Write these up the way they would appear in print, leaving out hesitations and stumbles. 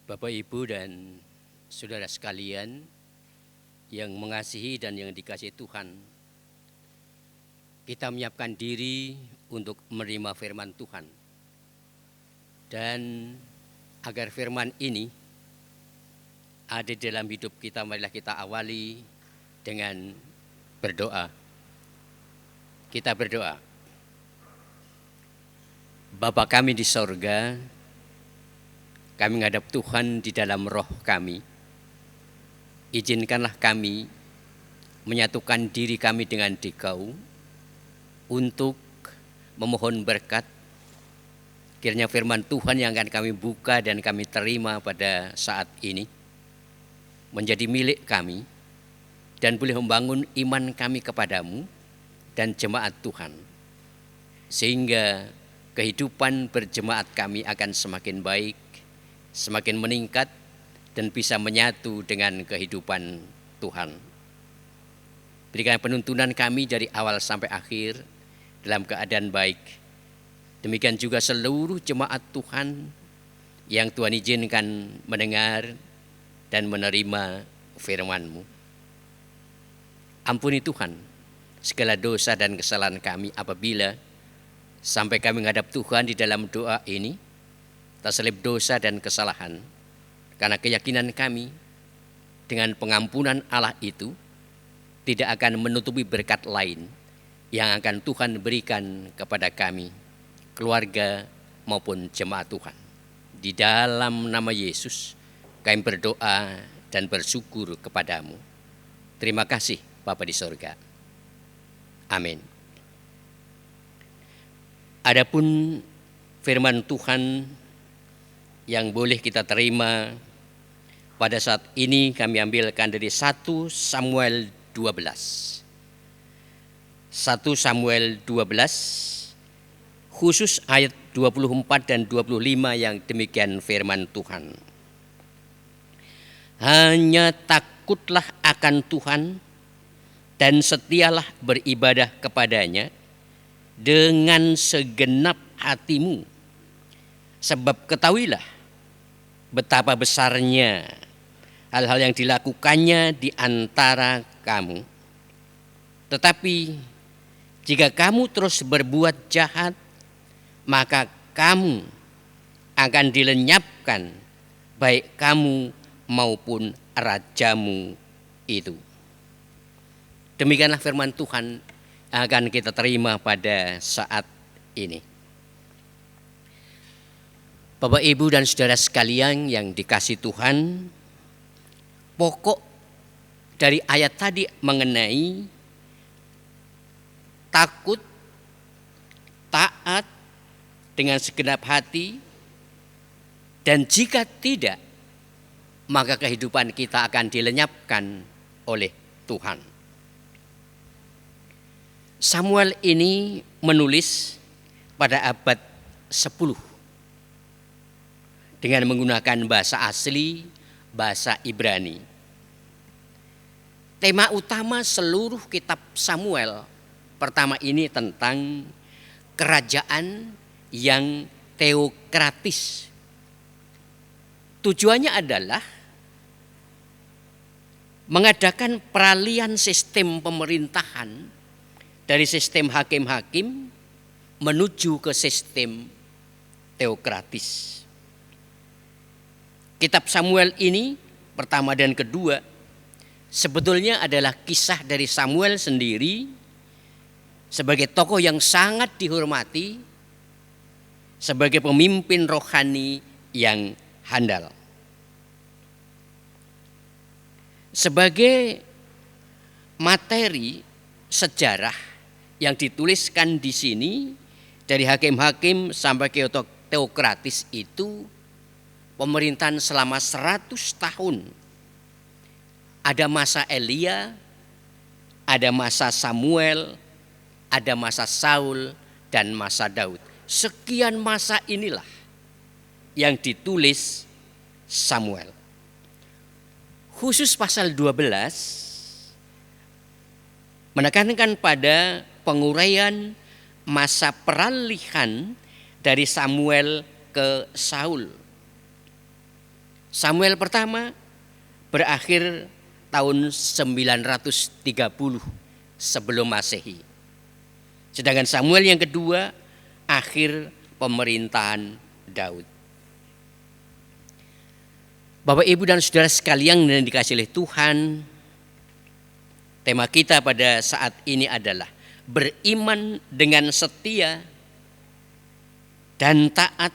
Bapak, Ibu, dan saudara sekalian yang mengasihi dan yang dikasihi Tuhan, kita menyiapkan diri untuk menerima firman Tuhan. Dan agar firman ini ada dalam hidup kita, marilah kita awali dengan berdoa. Kita berdoa. Bapa kami di sorga, kami menghadap Tuhan di dalam roh kami. Izinkanlah kami menyatukan diri kami dengan Dikau untuk memohon berkat. Kiranya firman Tuhan yang akan kami buka dan kami terima pada saat ini menjadi milik kami dan boleh membangun iman kami kepadamu dan jemaat Tuhan. Sehingga kehidupan berjemaat kami akan semakin baik, semakin meningkat dan bisa menyatu dengan kehidupan Tuhan. Berikan penuntunan kami dari awal sampai akhir dalam keadaan baik. Demikian juga seluruh jemaat Tuhan yang Tuhan izinkan mendengar dan menerima firman-Mu. Ampuni Tuhan segala dosa dan kesalahan kami apabila sampai kami menghadap Tuhan di dalam doa ini terselip dosa dan kesalahan, karena keyakinan kami dengan pengampunan Allah itu tidak akan menutupi berkat lain yang akan Tuhan berikan kepada kami, keluarga maupun jemaat Tuhan. Di dalam nama Yesus kami berdoa dan bersyukur kepadamu. Terima kasih Bapa di sorga. Amin. Adapun firman Tuhan yang boleh kita terima pada saat ini kami ambilkan dari 1 Samuel 12. 1 Samuel 12 khusus ayat 24 dan 25 yang demikian firman Tuhan. Hanya takutlah akan Tuhan dan setialah beribadah kepadanya dengan segenap hatimu. Sebab ketahuilah betapa besarnya hal-hal yang dilakukannya di antara kamu. Tetapi jika kamu terus berbuat jahat, maka kamu akan dilenyapkan, baik kamu maupun rajamu itu. Demikianlah firman Tuhan yang akan kita terima pada saat ini. Bapak, Ibu, dan saudara sekalian yang dikasihi Tuhan, pokok dari ayat tadi mengenai takut, taat dengan segenap hati, dan jika tidak, maka kehidupan kita akan dilenyapkan oleh Tuhan. Samuel ini menulis pada abad 10 dengan menggunakan bahasa asli, bahasa Ibrani. Tema utama seluruh kitab Samuel pertama ini tentang kerajaan yang teokratis. Tujuannya adalah mengadakan peralihan sistem pemerintahan dari sistem hakim-hakim menuju ke sistem teokratis. Kitab Samuel ini pertama dan kedua sebetulnya adalah kisah dari Samuel sendiri sebagai tokoh yang sangat dihormati, sebagai pemimpin rohani yang handal. Sebagai materi sejarah yang dituliskan di sini dari hakim-hakim sampai ke teokratis itu pemerintahan selama 100 tahun. Ada masa Elia, ada masa Samuel, ada masa Saul, dan masa Daud. Sekian masa inilah yang ditulis Samuel. Khusus pasal 12 menekankan pada penguraian masa peralihan dari Samuel ke Saul. Samuel pertama berakhir tahun 930 sebelum Masehi. Sedangkan Samuel yang kedua akhir pemerintahan Daud. Bapak, Ibu dan Saudara sekalian yang dikasihi oleh Tuhan, tema kita pada saat ini adalah beriman dengan setia dan taat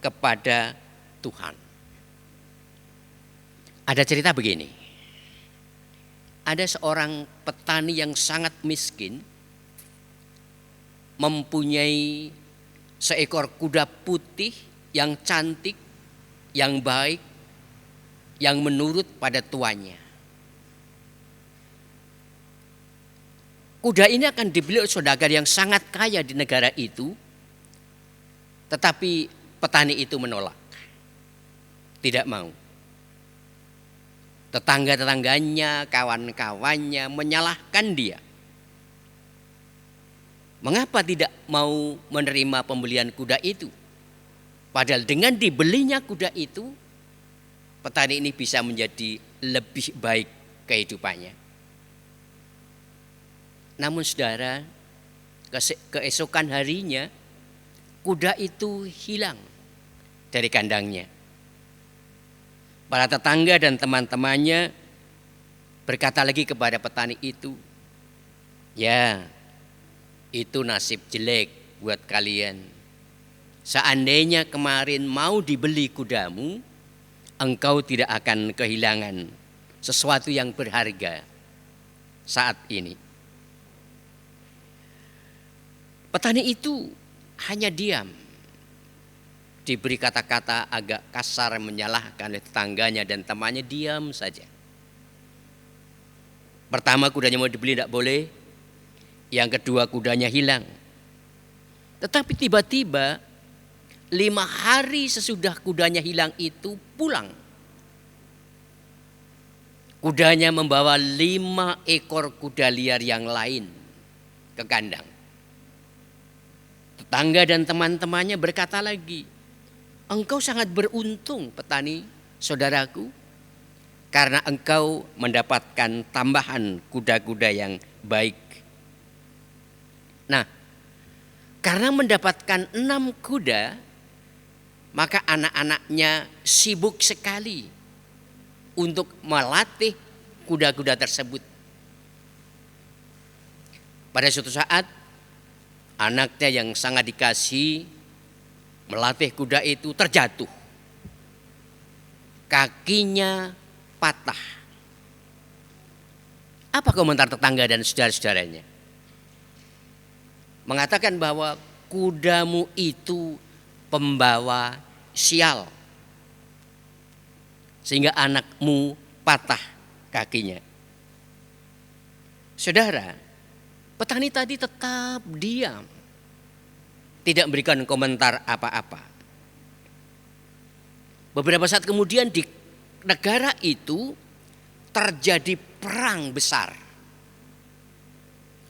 kepada Tuhan. Ada cerita begini. Ada seorang petani yang sangat miskin, mempunyai seekor kuda putih yang cantik, yang baik, yang menurut pada tuannya. Kuda ini akan dibeli oleh saudagar yang sangat kaya di negara itu, tetapi petani itu menolak, tidak mau. Tetangga-tetangganya, kawan-kawannya menyalahkan dia. Mengapa tidak mau menerima pembelian kuda itu? Padahal dengan dibelinya kuda itu, petani ini bisa menjadi lebih baik kehidupannya. Namun saudara, keesokan harinya kuda itu hilang dari kandangnya. Para tetangga dan teman-temannya berkata lagi kepada petani itu, "Ya, itu nasib jelek buat kalian. Seandainya kemarin mau dibeli kudamu, engkau tidak akan kehilangan sesuatu yang berharga saat ini." Petani itu hanya diam. Diberi kata-kata agak kasar menyalahkan oleh tetangganya dan temannya, diam saja. Pertama kudanya mau dibeli tidak boleh. Yang kedua kudanya hilang. Tetapi tiba-tiba 5 hari sesudah kudanya hilang itu pulang. Kudanya membawa 5 ekor kuda liar yang lain ke kandang. Tetangga dan teman-temannya berkata lagi, "Engkau sangat beruntung petani saudaraku, karena engkau mendapatkan tambahan kuda-kuda yang baik." Nah, karena mendapatkan 6 kuda, maka anak-anaknya sibuk sekali untuk melatih kuda-kuda tersebut. Pada suatu saat, anaknya yang sangat dikasihi melatih kuda itu terjatuh. Kakinya patah. Apa komentar tetangga dan saudara-saudaranya? Mengatakan bahwa kudamu itu pembawa sial, sehingga anakmu patah kakinya. Saudara, petani tadi tetap diam, tidak memberikan komentar apa-apa. Beberapa saat kemudian di negara itu terjadi perang besar.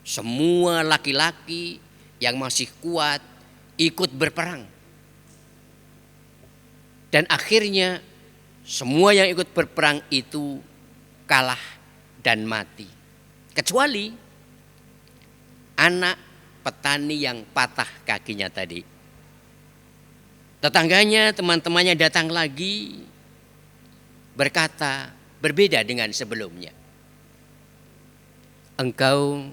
Semua laki-laki yang masih kuat ikut berperang. Dan akhirnya semua yang ikut berperang itu kalah dan mati. Kecuali anak petani yang patah kakinya tadi. Tetangganya, teman-temannya datang lagi berkata berbeda dengan sebelumnya. "Engkau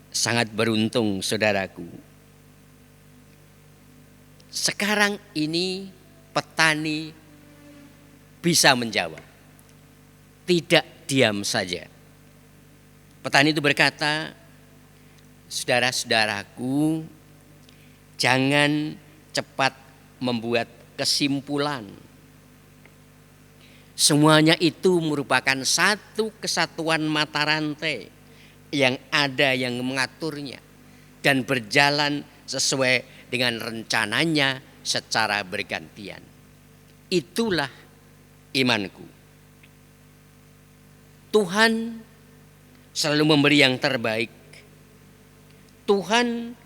sangat beruntung saudaraku. Sekarang ini petani bisa menjawab, tidak diam saja." Petani itu berkata, "Saudara-saudaraku, jangan cepat membuat kesimpulan. Semuanya itu merupakan satu kesatuan mata rantai yang ada yang mengaturnya dan berjalan sesuai dengan rencananya secara bergantian. Itulah imanku. Tuhan selalu memberi yang terbaik. Tuhan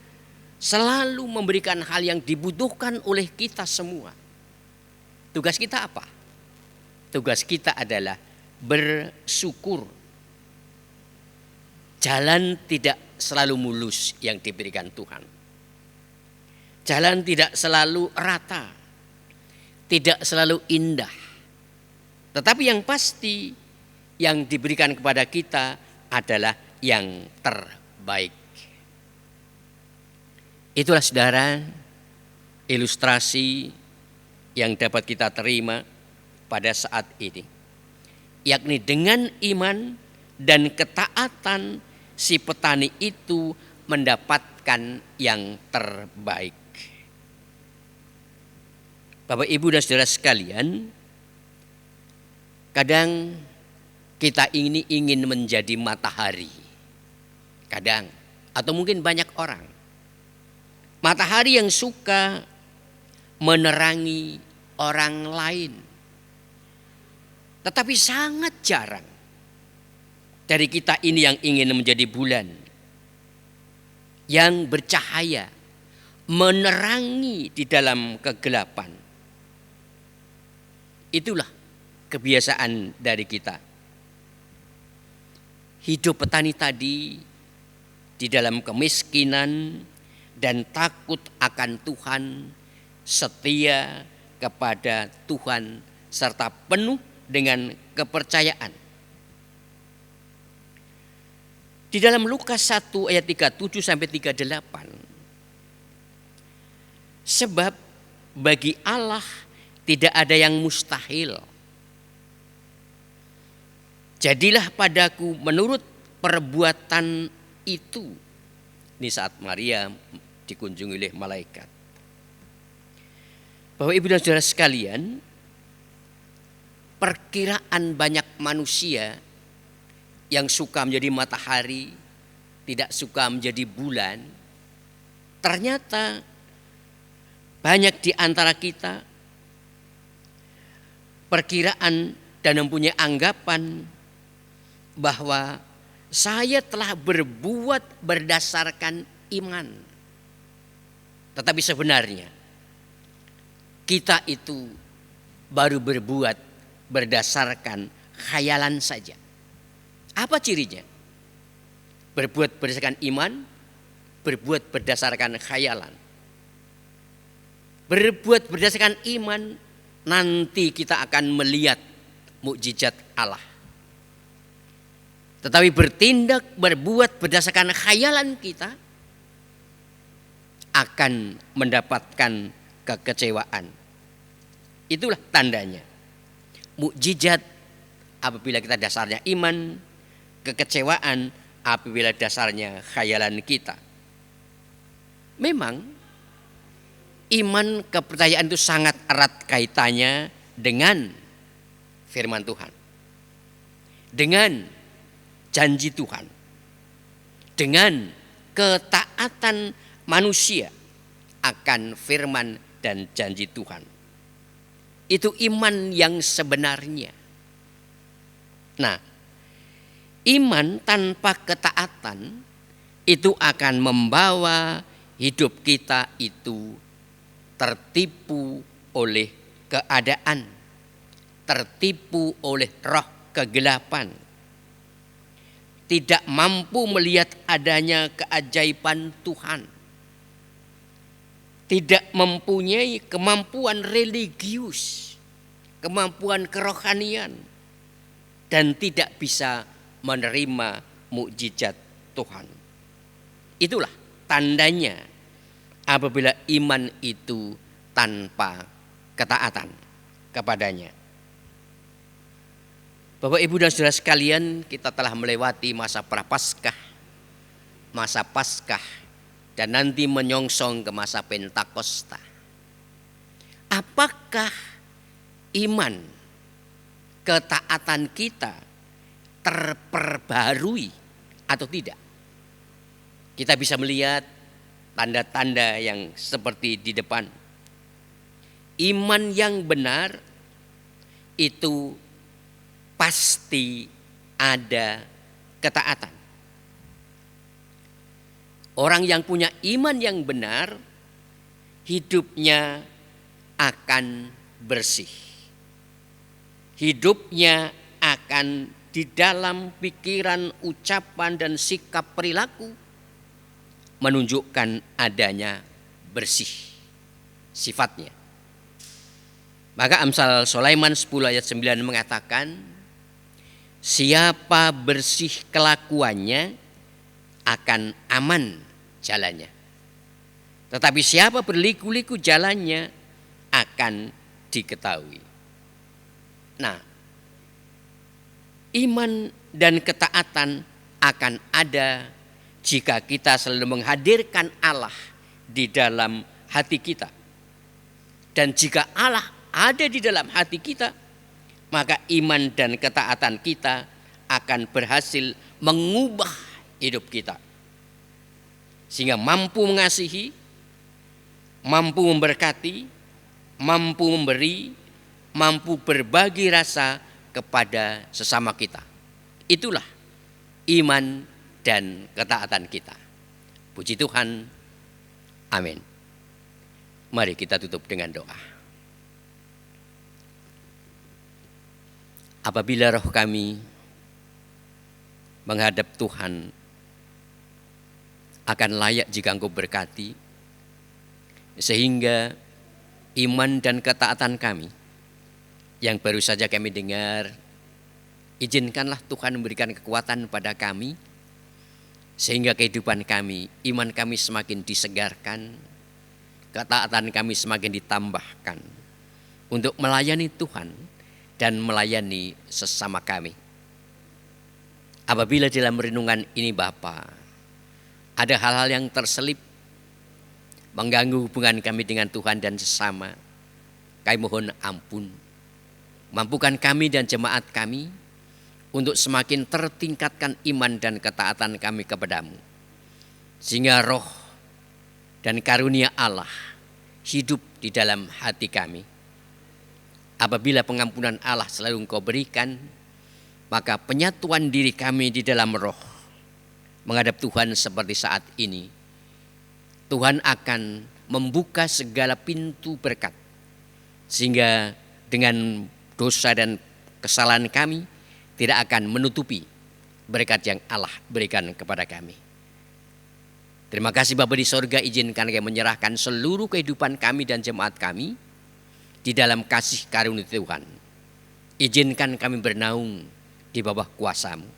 selalu memberikan hal yang dibutuhkan oleh kita semua. Tugas kita apa? Tugas kita adalah bersyukur. Jalan tidak selalu mulus yang diberikan Tuhan. Jalan tidak selalu rata, tidak selalu indah. Tetapi yang pasti yang diberikan kepada kita adalah yang terbaik. Itulah saudara ilustrasi yang dapat kita terima pada saat ini. Yakni dengan iman dan ketaatan si petani itu mendapatkan yang terbaik. Bapak, Ibu dan saudara sekalian, kadang kita ini ingin menjadi matahari. Kadang, atau mungkin banyak orang. Matahari yang suka menerangi orang lain. Tetapi sangat jarang dari kita ini yang ingin menjadi bulan. Yang bercahaya, menerangi di dalam kegelapan. Itulah kebiasaan dari kita. Hidup petani tadi di dalam kemiskinan dan takut akan Tuhan, setia kepada Tuhan serta penuh dengan kepercayaan. Di dalam Lukas 1 ayat 37 sampai 38. Sebab bagi Allah tidak ada yang mustahil. Jadilah padaku menurut perbuatan itu. Ini saat Maria dikunjungi oleh malaikat. Bapak, Ibu dan saudara sekalian, perkiraan banyak manusia yang suka menjadi matahari, tidak suka menjadi bulan, ternyata banyak di antara kita perkiraan dan mempunyai anggapan bahwa saya telah berbuat berdasarkan iman. Tetapi sebenarnya kita itu baru berbuat berdasarkan khayalan saja. Apa cirinya? Berbuat berdasarkan iman, berbuat berdasarkan khayalan. Berbuat berdasarkan iman, nanti kita akan melihat mukjizat Allah. Tetapi bertindak, berbuat berdasarkan khayalan kita akan mendapatkan kekecewaan. Itulah tandanya. Mukjizat apabila kita dasarnya iman, kekecewaan apabila dasarnya khayalan kita. Memang iman, kepercayaan itu sangat erat kaitannya dengan firman Tuhan. Dengan janji Tuhan. Dengan ketaatan manusia akan firman dan janji Tuhan. Itu iman yang sebenarnya. Nah, iman tanpa ketaatan itu akan membawa hidup kita itu tertipu oleh keadaan, tertipu oleh roh kegelapan, tidak mampu melihat adanya keajaiban Tuhan, tidak mempunyai kemampuan religius, kemampuan kerohanian, dan tidak bisa menerima mukjizat Tuhan. Itulah tandanya apabila iman itu tanpa ketaatan kepadanya. Bapak, Ibu dan saudara sekalian, kita telah melewati masa prapaskah, masa Paskah, dan nanti menyongsong ke masa Pentakosta. Apakah iman, ketaatan kita terperbarui atau tidak? Kita bisa melihat tanda-tanda yang seperti di depan. Iman yang benar itu pasti ada ketaatan. Orang yang punya iman yang benar, hidupnya akan bersih. hidupnya akan di dalam pikiran, ucapan, dan sikap perilaku menunjukkan adanya bersih sifatnya. Maka Amsal Sulaiman 10 ayat 9 mengatakan, siapa bersih kelakuannya akan aman jalannya. Tetapi siapa berliku-liku jalannya akan diketahui. Nah, iman dan ketaatan akan ada jika kita selalu menghadirkan Allah di dalam hati kita. Dan jika Allah ada di dalam hati kita, maka iman dan ketaatan kita akan berhasil mengubah hidup kita. Sehingga mampu mengasihi, mampu memberkati, mampu memberi, mampu berbagi rasa kepada sesama kita. Itulah iman dan ketaatan kita. Puji Tuhan. Amin. Mari kita tutup dengan doa. Apabila roh kami menghadap Tuhan, akan layak jika Engkau berkati, sehingga iman dan ketaatan kami yang baru saja kami dengar, izinkanlah Tuhan memberikan kekuatan pada kami, sehingga kehidupan kami, iman kami semakin disegarkan, ketaatan kami semakin ditambahkan untuk melayani Tuhan dan melayani sesama kami. Apabila dalam renungan ini Bapa, ada hal-hal yang terselip mengganggu hubungan kami dengan Tuhan dan sesama, kami mohon ampun. Mampukan kami dan jemaat kami untuk semakin tertingkatkan iman dan ketaatan kami kepadamu, sehingga roh dan karunia Allah hidup di dalam hati kami. Apabila pengampunan Allah selalu Engkau berikan, maka penyatuan diri kami di dalam roh menghadap Tuhan seperti saat ini, Tuhan akan membuka segala pintu berkat, sehingga dengan dosa dan kesalahan kami tidak akan menutupi berkat yang Allah berikan kepada kami. Terima kasih Bapa di sorga, izinkan kami menyerahkan seluruh kehidupan kami dan jemaat kami di dalam kasih karunia Tuhan. Izinkan kami bernaung di bawah kuasa-Mu.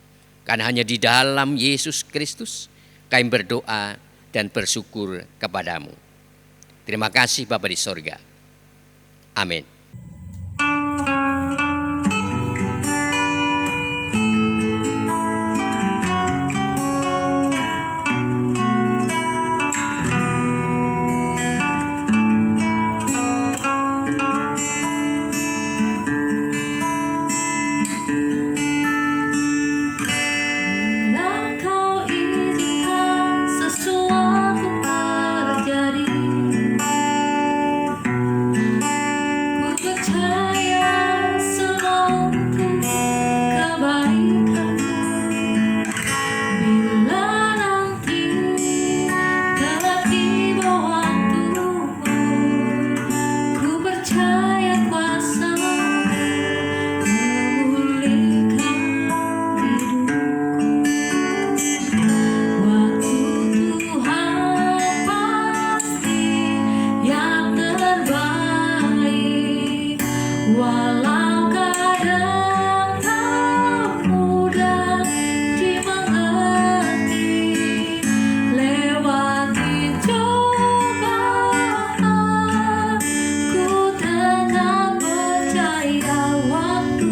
Karena hanya di dalam Yesus Kristus kami berdoa dan bersyukur kepadamu. Terima kasih Bapa di sorga. Amin. Waktu